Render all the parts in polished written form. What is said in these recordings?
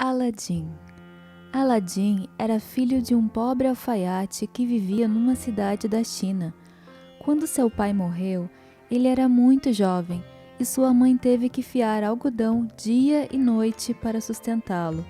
Aladim. Aladim era filho de um pobre alfaiate que vivia numa cidade da China. Quando seu pai morreu, ele era muito jovem e sua mãe teve que fiar algodão dia e noite para sustentá-lo.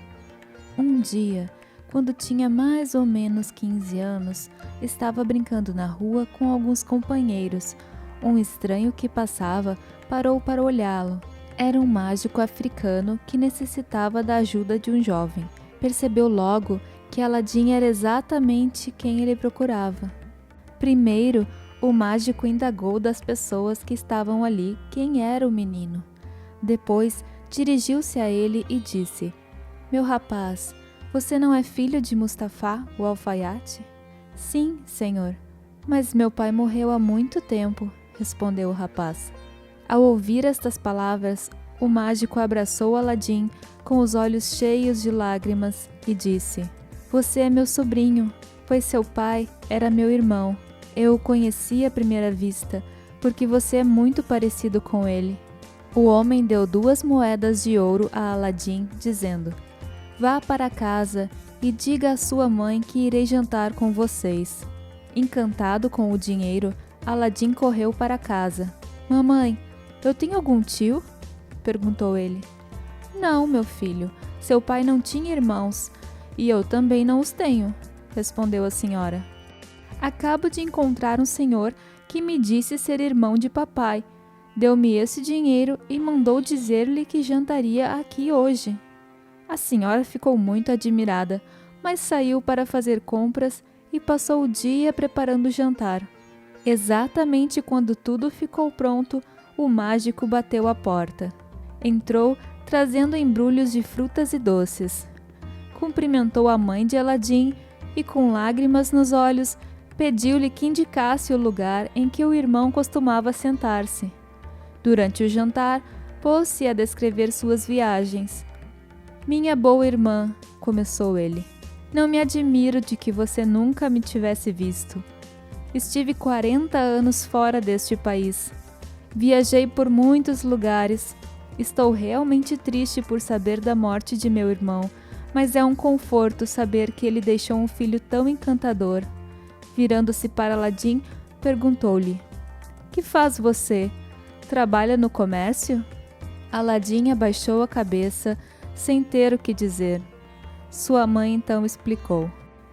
Um dia, quando tinha mais ou menos 15 anos, estava brincando na rua com alguns companheiros. Um estranho que passava parou para olhá-lo. Era um mágico africano que necessitava da ajuda de um jovem. Percebeu logo que Aladim era exatamente quem ele procurava. Primeiro, o mágico indagou das pessoas que estavam ali quem era o menino. Depois, dirigiu-se a ele e disse: "Meu rapaz, você não é filho de Mustafá, o alfaiate?" "Sim, senhor, mas meu pai morreu há muito tempo", respondeu o rapaz. Ao ouvir estas palavras, o mágico abraçou Aladim com os olhos cheios de lágrimas e disse: "Você é meu sobrinho, pois seu pai era meu irmão. Eu o conheci à primeira vista, porque você é muito parecido com ele." O homem deu 2 moedas de ouro a Aladim, dizendo: "Vá para casa e diga à sua mãe que irei jantar com vocês." Encantado com o dinheiro, Aladim correu para casa. "Mamãe, eu tenho algum tio?" perguntou ele. "Não, meu filho, seu pai não tinha irmãos, e eu também não os tenho", respondeu a senhora. "Acabo de encontrar um senhor que me disse ser irmão de papai. Deu-me esse dinheiro e mandou dizer-lhe que jantaria aqui hoje." A senhora ficou muito admirada, mas saiu para fazer compras e passou o dia preparando o jantar. Exatamente quando tudo ficou pronto, o mágico bateu à porta. Entrou, trazendo embrulhos de frutas e doces. Cumprimentou a mãe de Aladim e, com lágrimas nos olhos, pediu-lhe que indicasse o lugar em que o irmão costumava sentar-se. Durante o jantar, pôs-se a descrever suas viagens. "Minha boa irmã", começou ele, "não me admiro de que você nunca me tivesse visto. Estive 40 anos fora deste país. Viajei por muitos lugares. Estou realmente triste por saber da morte de meu irmão, mas é um conforto saber que ele deixou um filho tão encantador." Virando-se para Aladim, perguntou-lhe: "Que faz você? Trabalha no comércio?" Aladim abaixou a cabeça, sem ter o que dizer. Sua mãe então explicou: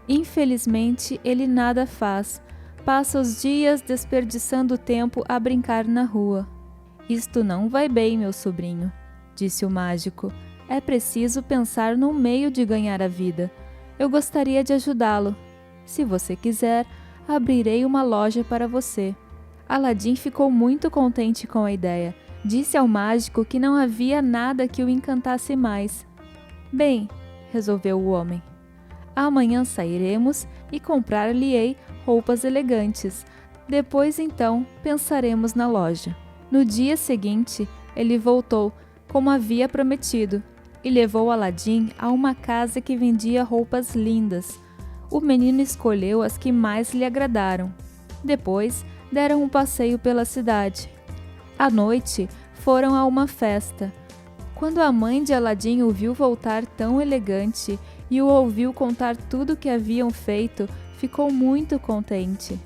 "Infelizmente, ele nada faz. Passa os dias desperdiçando tempo a brincar na rua." "Isto não vai bem, meu sobrinho", disse o mágico. "É preciso pensar num meio de ganhar a vida. Eu gostaria de ajudá-lo. Se você quiser, abrirei uma loja para você." Aladim ficou muito contente com a ideia. Disse ao mágico que não havia nada que o encantasse mais. "Bem", resolveu o homem, "amanhã sairemos e comprar-lhe-ei roupas elegantes. Depois, então, pensaremos na loja." No dia seguinte, ele voltou, como havia prometido, e levou Aladim a uma casa que vendia roupas lindas. O menino escolheu as que mais lhe agradaram. Depois, deram um passeio pela cidade. À noite, foram a uma festa. Quando a mãe de Aladim o viu voltar tão elegante e o ouviu contar tudo o que haviam feito, ficou muito contente.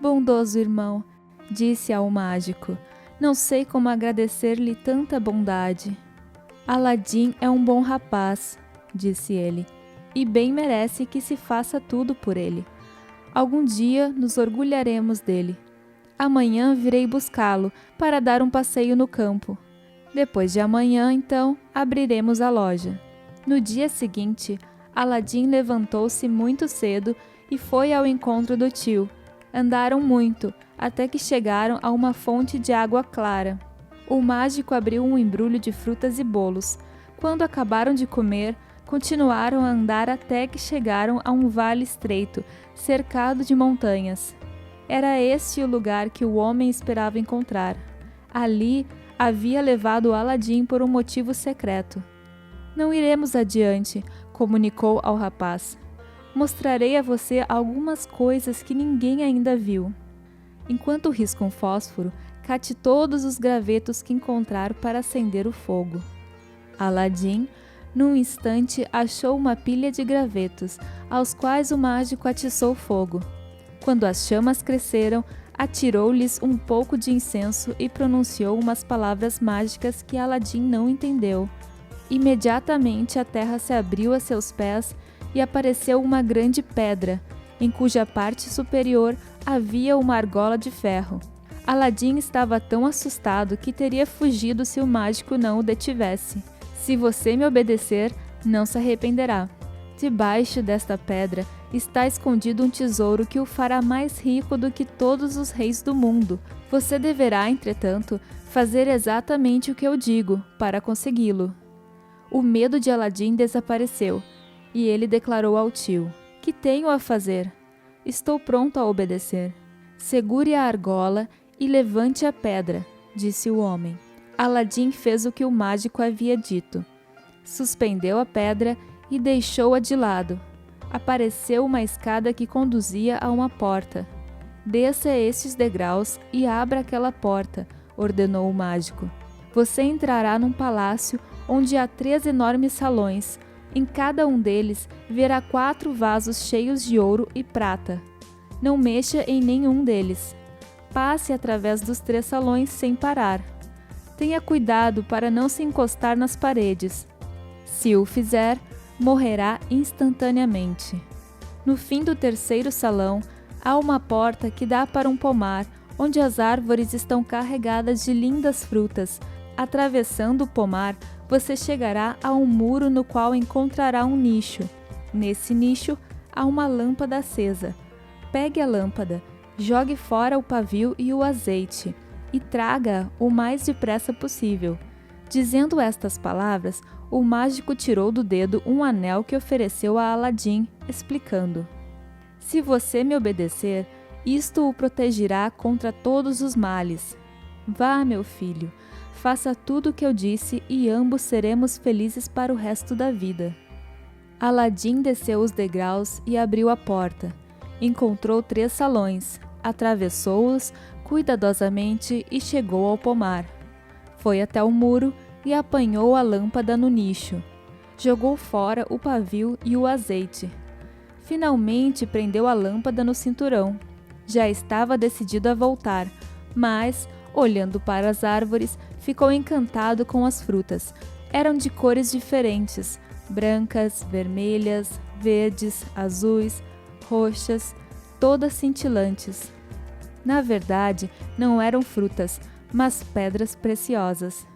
"Bondoso irmão", disse ao mágico, "não sei como agradecer-lhe tanta bondade." "Aladim é um bom rapaz", disse ele, "e bem merece que se faça tudo por ele. Algum dia nos orgulharemos dele. Amanhã virei buscá-lo para dar um passeio no campo. Depois de amanhã, então, abriremos a loja." No dia seguinte, Aladim levantou-se muito cedo e foi ao encontro do tio. Andaram muito, até que chegaram a uma fonte de água clara. O mágico abriu um embrulho de frutas e bolos. Quando acabaram de comer, continuaram a andar até que chegaram a um vale estreito, cercado de montanhas. Era este o lugar que o homem esperava encontrar. Ali havia levado Aladim por um motivo secreto. "Não iremos adiante", comunicou ao rapaz. "Mostrarei a você algumas coisas que ninguém ainda viu. Enquanto risca um fósforo, cate todos os gravetos que encontrar para acender o fogo." Aladim Num instante achou uma pilha de gravetos, aos quais o mágico atiçou fogo. Quando as chamas cresceram, atirou-lhes um pouco de incenso e pronunciou umas palavras mágicas que Aladim não entendeu. Imediatamente a terra se abriu a seus pés e apareceu uma grande pedra, em cuja parte superior havia uma argola de ferro. Aladim estava tão assustado que teria fugido se o mágico não o detivesse. Se você me obedecer, não se arrependerá. Debaixo desta pedra está escondido um tesouro que o fará mais rico do que todos os reis do mundo. Você deverá, entretanto, fazer exatamente o que eu digo para consegui-lo. O medo de Aladim desapareceu, e ele declarou ao tio: Que tenho a fazer? Estou pronto a obedecer. Segure a argola e levante a pedra, disse o homem. Aladim fez o que o mágico havia dito. Suspendeu a pedra e deixou-a de lado. Apareceu uma escada que conduzia a uma porta. Desça estes degraus e abra aquela porta, ordenou o mágico. Você entrará num palácio onde há 3 enormes salões. Em cada um deles verá 4 vasos cheios de ouro e prata. Não mexa em nenhum deles. Passe através dos 3 salões sem parar. Tenha cuidado para não se encostar nas paredes. Se o fizer, morrerá instantaneamente. No fim do 3º salão, há uma porta que dá para um pomar, onde as árvores estão carregadas de lindas frutas. Atravessando o pomar, você chegará a um muro no qual encontrará um nicho. Nesse nicho, há uma lâmpada acesa. Pegue a lâmpada, jogue fora o pavio e o azeite, e traga-a o mais depressa possível. Dizendo estas palavras, o mágico tirou do dedo um anel que ofereceu a Aladim, explicando: Se você me obedecer, isto o protegerá contra todos os males. Vá, meu filho, faça tudo o que eu disse e ambos seremos felizes para o resto da vida. Aladim desceu os degraus e abriu a porta. Encontrou 3 salões, atravessou-os cuidadosamente e chegou ao pomar. Foi até o muro e apanhou a lâmpada no nicho. Jogou fora o pavio e o azeite. Finalmente prendeu a lâmpada no cinturão. Já estava decidido a voltar, mas, olhando para as árvores, ficou encantado com as frutas. Eram de cores diferentes, brancas, vermelhas, verdes, azuis, roxas, todas cintilantes. Na verdade, não eram frutas, mas pedras preciosas.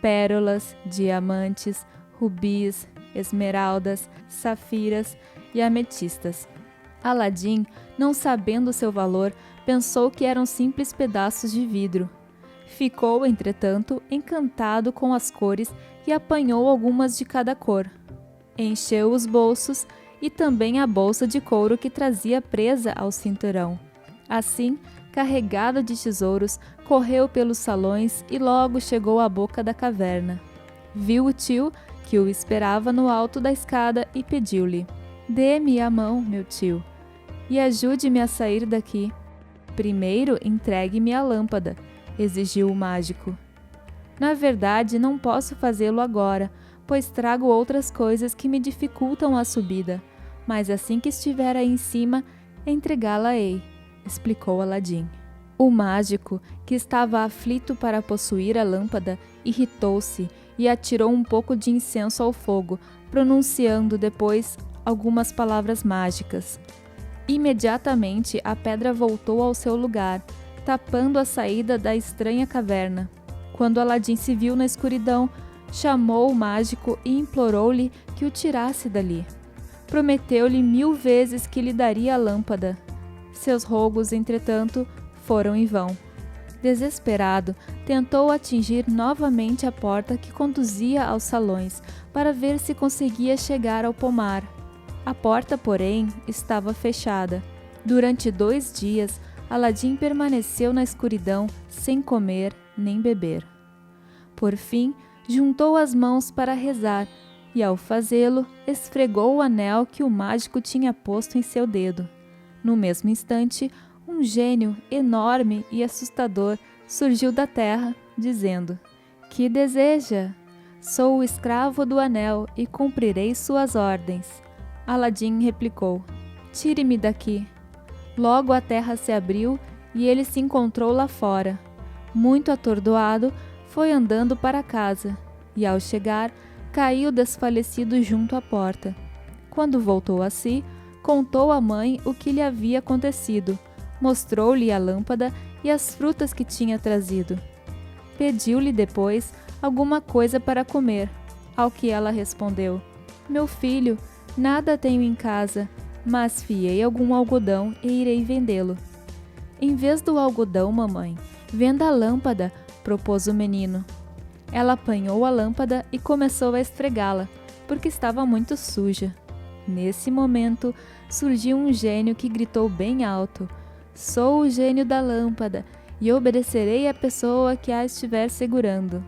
Pérolas, diamantes, rubis, esmeraldas, safiras e ametistas. Aladim, não sabendo seu valor, pensou que eram simples pedaços de vidro. Ficou, entretanto, encantado com as cores e apanhou algumas de cada cor. Encheu os bolsos e também a bolsa de couro que trazia presa ao cinturão. Assim, carregado de tesouros, correu pelos salões e logo chegou à boca da caverna. Viu o tio, que o esperava no alto da escada, e pediu-lhe: Dê-me a mão, meu tio, e ajude-me a sair daqui. Primeiro, entregue-me a lâmpada, exigiu o mágico. Na verdade, não posso fazê-lo agora, pois trago outras coisas que me dificultam a subida, mas assim que estiver aí em cima, entregá-la-ei, explicou Aladim. O mágico, que estava aflito para possuir a lâmpada, irritou-se e atirou um pouco de incenso ao fogo, pronunciando depois algumas palavras mágicas. Imediatamente a pedra voltou ao seu lugar, tapando a saída da estranha caverna. Quando Aladim se viu na escuridão, chamou o mágico e implorou-lhe que o tirasse dali. Prometeu-lhe 1000 vezes que lhe daria a lâmpada. Seus rogos, entretanto, foram em vão. Desesperado, tentou atingir novamente a porta que conduzia aos salões, para ver se conseguia chegar ao pomar. A porta, porém, estava fechada. Durante 2 dias, Aladim permaneceu na escuridão, sem comer nem beber. Por fim, juntou as mãos para rezar e, ao fazê-lo, esfregou o anel que o mágico tinha posto em seu dedo. No mesmo instante, um gênio enorme e assustador surgiu da terra, dizendo: Que deseja? Sou o escravo do anel e cumprirei suas ordens. Aladim replicou: Tire-me daqui. Logo a terra se abriu e ele se encontrou lá fora. Muito atordoado, foi andando para casa e, ao chegar, caiu desfalecido junto à porta. Quando voltou a si, contou à mãe o que lhe havia acontecido, mostrou-lhe a lâmpada e as frutas que tinha trazido. Pediu-lhe depois alguma coisa para comer, ao que ela respondeu: Meu filho, nada tenho em casa, mas fiei algum algodão e irei vendê-lo. Em vez do algodão, mamãe, venda a lâmpada, propôs o menino. Ela apanhou a lâmpada e começou a esfregá-la, porque estava muito suja. Nesse momento, surgiu um gênio que gritou bem alto: Sou o gênio da lâmpada e obedecerei à pessoa que a estiver segurando.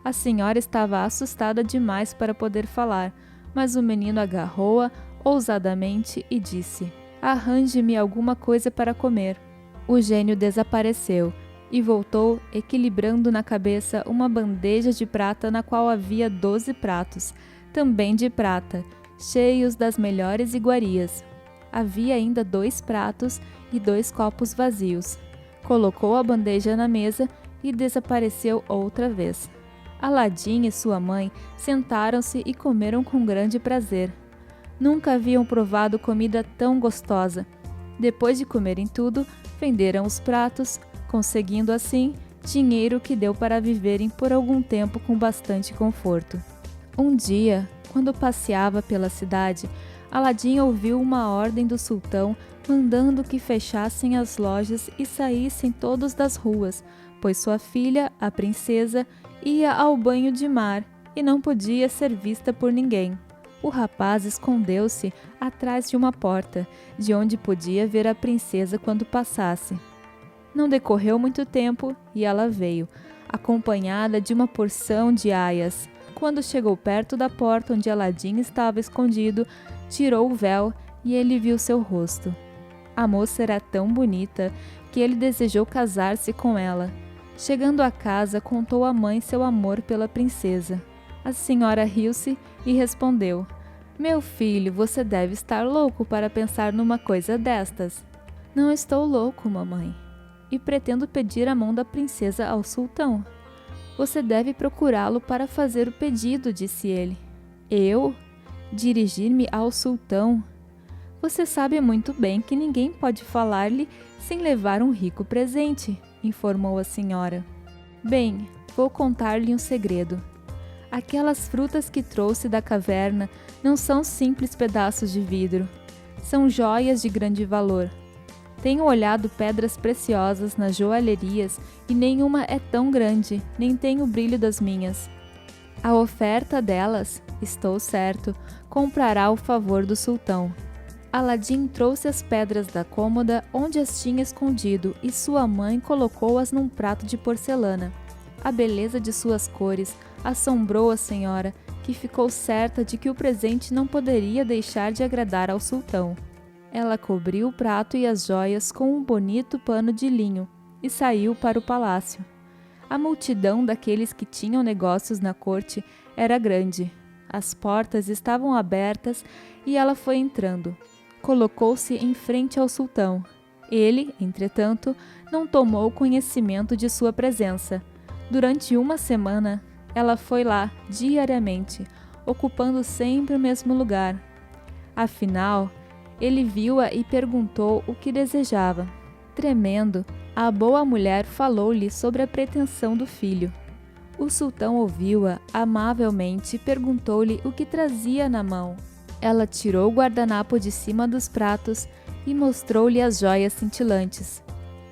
A senhora estava assustada demais para poder falar, mas o menino agarrou-a ousadamente e disse: Arranje-me alguma coisa para comer. O gênio desapareceu e voltou equilibrando na cabeça uma bandeja de prata na qual havia 12 pratos, também de prata, cheios das melhores iguarias. Havia ainda 2 pratos e 2 copos vazios. Colocou a bandeja na mesa e desapareceu outra vez. Aladim e sua mãe sentaram-se e comeram com grande prazer. Nunca haviam provado comida tão gostosa. Depois de comerem tudo, venderam os pratos, conseguindo assim dinheiro que deu para viverem por algum tempo com bastante conforto. Um dia, quando passeava pela cidade, Aladim ouviu uma ordem do sultão mandando que fechassem as lojas e saíssem todos das ruas, pois sua filha, a princesa, ia ao banho de mar e não podia ser vista por ninguém. O rapaz escondeu-se atrás de uma porta, de onde podia ver a princesa quando passasse. Não decorreu muito tempo e ela veio, acompanhada de uma porção de aias. Quando chegou perto da porta onde Aladim estava escondido, tirou o véu e ele viu seu rosto. A moça era tão bonita que ele desejou casar-se com ela. Chegando a casa, contou à mãe seu amor pela princesa. A senhora riu-se e respondeu: Meu filho, você deve estar louco para pensar numa coisa destas. Não estou louco, mamãe, e pretendo pedir a mão da princesa ao sultão. Você deve procurá-lo para fazer o pedido, disse ele. Eu? Dirigir-me ao sultão? Você sabe muito bem que ninguém pode falar-lhe sem levar um rico presente, informou a senhora. Bem, vou contar-lhe um segredo. Aquelas frutas que trouxe da caverna não são simples pedaços de vidro. São joias de grande valor. Tenho olhado pedras preciosas nas joalherias e nenhuma é tão grande, nem tem o brilho das minhas. A oferta delas, estou certo, comprará o favor do sultão. Aladim trouxe as pedras da cômoda onde as tinha escondido e sua mãe colocou-as num prato de porcelana. A beleza de suas cores assombrou a senhora, que ficou certa de que o presente não poderia deixar de agradar ao sultão. Ela cobriu o prato e as joias com um bonito pano de linho e saiu para o palácio. A multidão daqueles que tinham negócios na corte era grande. As portas estavam abertas e ela foi entrando. Colocou-se em frente ao sultão. Ele, entretanto, não tomou conhecimento de sua presença. Durante uma semana, ela foi lá diariamente, ocupando sempre o mesmo lugar. Afinal, ele viu-a e perguntou o que desejava. Tremendo, a boa mulher falou-lhe sobre a pretensão do filho. O sultão ouviu-a amavelmente e perguntou-lhe o que trazia na mão. Ela tirou o guardanapo de cima dos pratos e mostrou-lhe as joias cintilantes.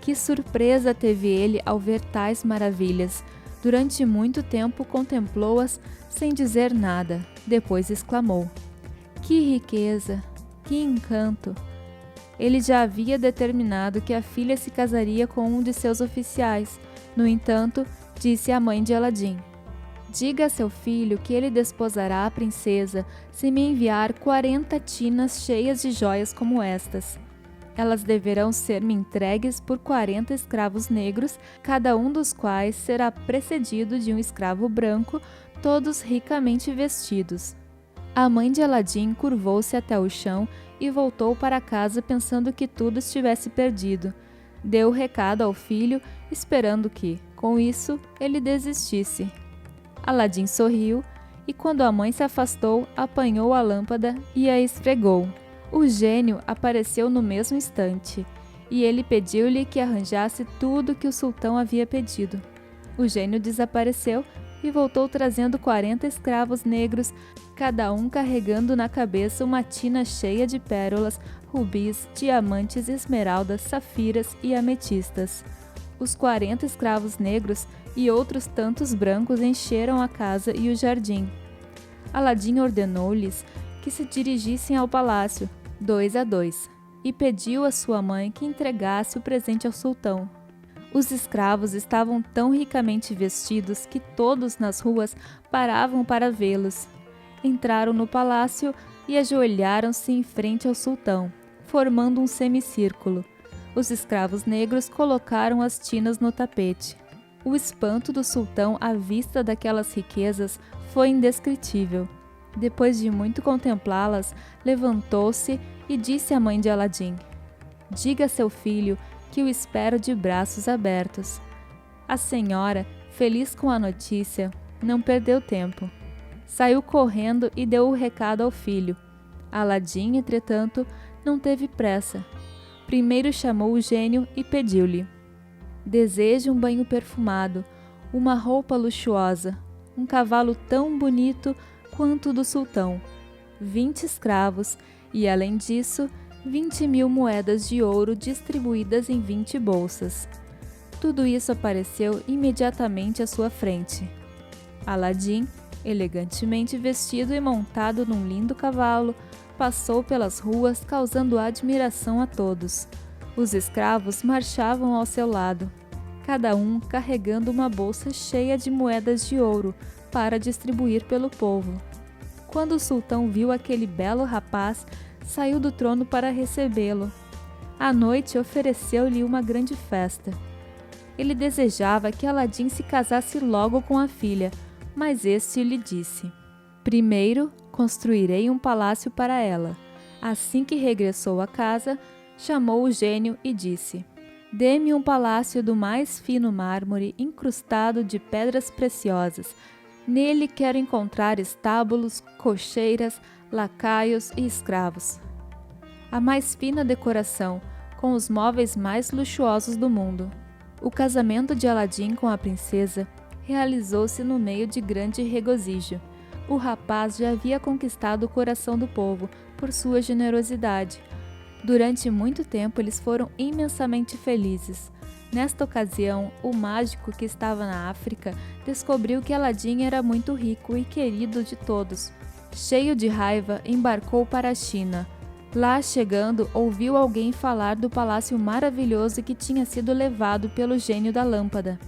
Que surpresa teve ele ao ver tais maravilhas! Durante muito tempo contemplou-as sem dizer nada. Depois exclamou: Que riqueza! Que encanto! Ele já havia determinado que a filha se casaria com um de seus oficiais. No entanto, disse à mãe de Aladim: Diga a seu filho que ele desposará a princesa se me enviar 40 tinas cheias de joias como estas. Elas deverão ser-me entregues por 40 escravos negros, cada um dos quais será precedido de um escravo branco todos ricamente vestidos. A mãe de Aladim curvou-se até o chão e voltou para casa pensando que tudo estivesse perdido. Deu o recado ao filho, esperando que, com isso, ele desistisse. Aladim sorriu e, quando a mãe se afastou, apanhou a lâmpada e a esfregou. O gênio apareceu no mesmo instante e ele pediu-lhe que arranjasse tudo que o sultão havia pedido. O gênio desapareceu e voltou trazendo 40 escravos negros, cada um carregando na cabeça uma tina cheia de pérolas, rubis, diamantes, esmeraldas, safiras e ametistas. Os 40 escravos negros e outros tantos brancos encheram a casa e o jardim. Aladim ordenou-lhes que se dirigissem ao palácio, 2 a 2, e pediu à sua mãe que entregasse o presente ao sultão. Os escravos estavam tão ricamente vestidos que todos nas ruas paravam para vê-los. Entraram no palácio e ajoelharam-se em frente ao sultão, formando um semicírculo. Os escravos negros colocaram as tinas no tapete. O espanto do sultão à vista daquelas riquezas foi indescritível. Depois de muito contemplá-las, levantou-se e disse à mãe de Aladim: "Diga a seu filho que o espero de braços abertos." A senhora, feliz com a notícia, não perdeu tempo. Saiu correndo e deu o recado ao filho. Aladim, entretanto, não teve pressa. Primeiro chamou o gênio e pediu-lhe: "Desejo um banho perfumado, uma roupa luxuosa, um cavalo tão bonito quanto o do sultão, 20 escravos e, além disso, 20.000 moedas de ouro distribuídas em 20 bolsas." Tudo isso apareceu imediatamente à sua frente. Aladim, elegantemente vestido e montado num lindo cavalo, passou pelas ruas causando admiração a todos. Os escravos marchavam ao seu lado, cada um carregando uma bolsa cheia de moedas de ouro para distribuir pelo povo. Quando o sultão viu aquele belo rapaz, saiu do trono para recebê-lo. À noite ofereceu-lhe uma grande festa. Ele desejava que Aladim se casasse logo com a filha, mas este lhe disse: "Primeiro construirei um palácio para ela." Assim que regressou à casa, chamou o gênio e disse: "Dê-me um palácio do mais fino mármore, incrustado de pedras preciosas. Nele quero encontrar estábulos, cocheiras, lacaios e escravos. A mais fina decoração, com os móveis mais luxuosos do mundo." O casamento de Aladim com a princesa realizou-se no meio de grande regozijo. O rapaz já havia conquistado o coração do povo por sua generosidade. Durante muito tempo eles foram imensamente felizes. Nesta ocasião, o mágico que estava na África descobriu que Aladim era muito rico e querido de todos. Cheio de raiva, embarcou para a China. Lá chegando, ouviu alguém falar do palácio maravilhoso que tinha sido levado pelo gênio da lâmpada.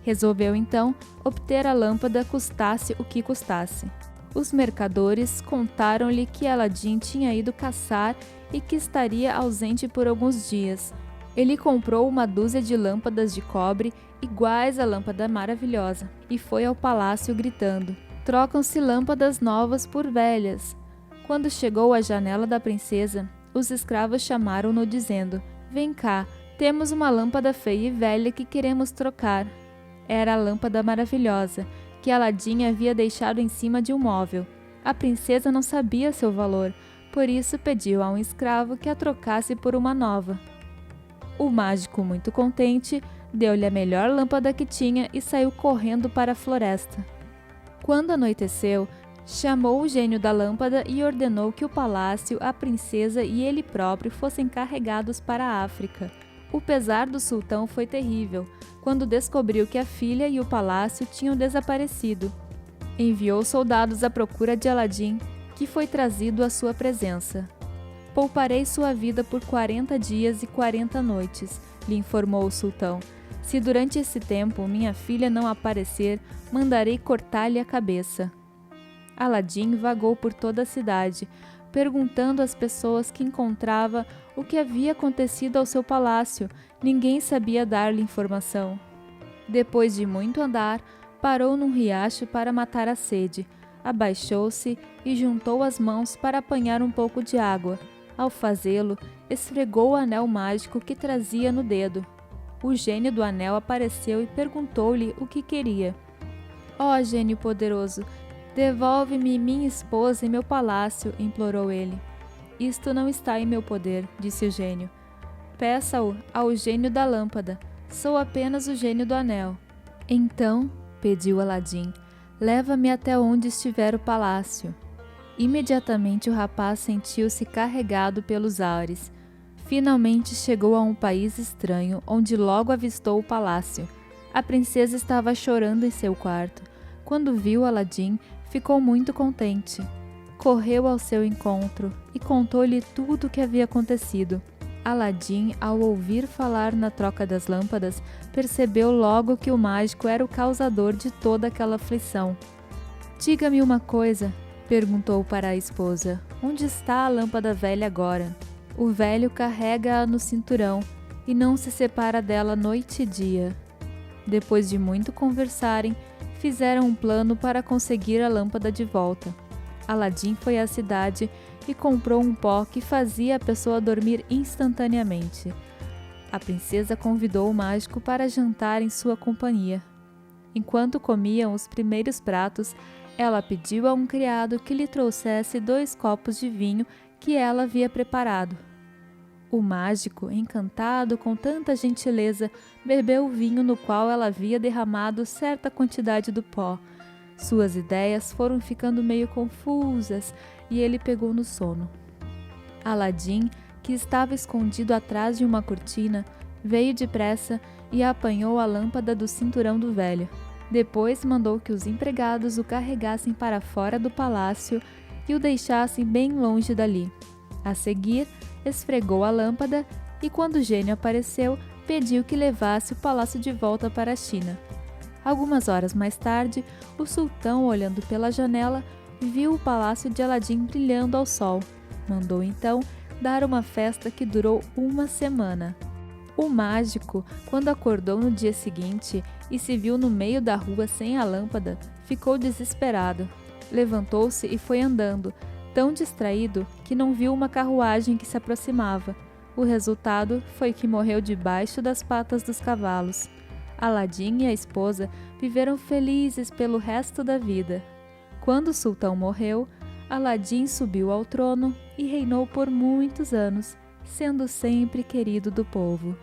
Resolveu então obter a lâmpada, custasse o que custasse. Os mercadores contaram-lhe que Aladim tinha ido caçar e que estaria ausente por alguns dias. Ele comprou uma dúzia de lâmpadas de cobre iguais à lâmpada maravilhosa e foi ao palácio gritando: "Trocam-se lâmpadas novas por velhas." Quando chegou à janela da princesa, os escravos chamaram-no dizendo: "Vem cá, temos uma lâmpada feia e velha que queremos trocar." Era a lâmpada maravilhosa, que Aladim havia deixado em cima de um móvel. A princesa não sabia seu valor, por isso pediu a um escravo que a trocasse por uma nova. O mágico, muito contente, deu-lhe a melhor lâmpada que tinha e saiu correndo para a floresta. Quando anoiteceu, chamou o gênio da lâmpada e ordenou que o palácio, a princesa e ele próprio fossem carregados para a África. O pesar do sultão foi terrível, quando descobriu que a filha e o palácio tinham desaparecido. Enviou soldados à procura de Aladim, que foi trazido à sua presença. "Pouparei sua vida por 40 dias e 40 noites, lhe informou o sultão. "Se durante esse tempo minha filha não aparecer, mandarei cortar-lhe a cabeça." Aladim vagou por toda a cidade, perguntando às pessoas que encontrava o que havia acontecido ao seu palácio. Ninguém sabia dar-lhe informação. Depois de muito andar, Parou num riacho para matar a sede, abaixou-se e juntou as mãos para apanhar um pouco de água. Ao fazê-lo, esfregou o anel mágico que trazia no dedo. O gênio do anel apareceu e perguntou-lhe o que queria. Ó gênio poderoso, devolve-me minha esposa e meu palácio, implorou ele. Isto não está em meu poder, disse o gênio. Peça-o ao gênio da lâmpada. Sou apenas o gênio do anel. Então, pediu Aladim, leva-me até onde estiver o palácio. Imediatamente o rapaz sentiu-se carregado pelos ares. Finalmente chegou a um país estranho, onde logo avistou o palácio. A princesa estava chorando em seu quarto. Quando viu Aladim, ficou muito contente. Correu ao seu encontro e contou-lhe tudo o que havia acontecido. Aladim, ao ouvir falar na troca das lâmpadas, percebeu logo que o mágico era o causador de toda aquela aflição. Diga-me uma coisa, perguntou para a esposa. Onde está a lâmpada velha agora? O velho carrega-a no cinturão e não se separa dela noite e dia. Depois de muito conversarem, fizeram um plano para conseguir a lâmpada de volta. Aladim foi à cidade e comprou um pó que fazia a pessoa dormir instantaneamente. A princesa convidou o mágico para jantar em sua companhia. Enquanto comiam os primeiros pratos, ela pediu a um criado que lhe trouxesse 2 copos de vinho que ela havia preparado. O mágico, encantado com tanta gentileza, bebeu o vinho no qual ela havia derramado certa quantidade do pó. Suas ideias foram ficando meio confusas e ele pegou no sono. Aladim, que estava escondido atrás de uma cortina, veio depressa e apanhou a lâmpada do cinturão do velho. Depois mandou que os empregados o carregassem para fora do palácio e o deixassem bem longe dali. A seguir, esfregou a lâmpada e, quando o gênio apareceu, pediu que levasse o palácio de volta para a China. Algumas horas mais tarde, o sultão, olhando pela janela, viu o palácio de Aladim brilhando ao sol. Mandou então dar uma festa que durou 1 semana. O mágico, quando acordou no dia seguinte e se viu no meio da rua sem a lâmpada, ficou desesperado. Levantou-se e foi andando, tão distraído que não viu uma carruagem que se aproximava. O resultado foi que morreu debaixo das patas dos cavalos. Aladim e a esposa viveram felizes pelo resto da vida. Quando o sultão morreu, Aladim subiu ao trono e reinou por muitos anos, sendo sempre querido do povo.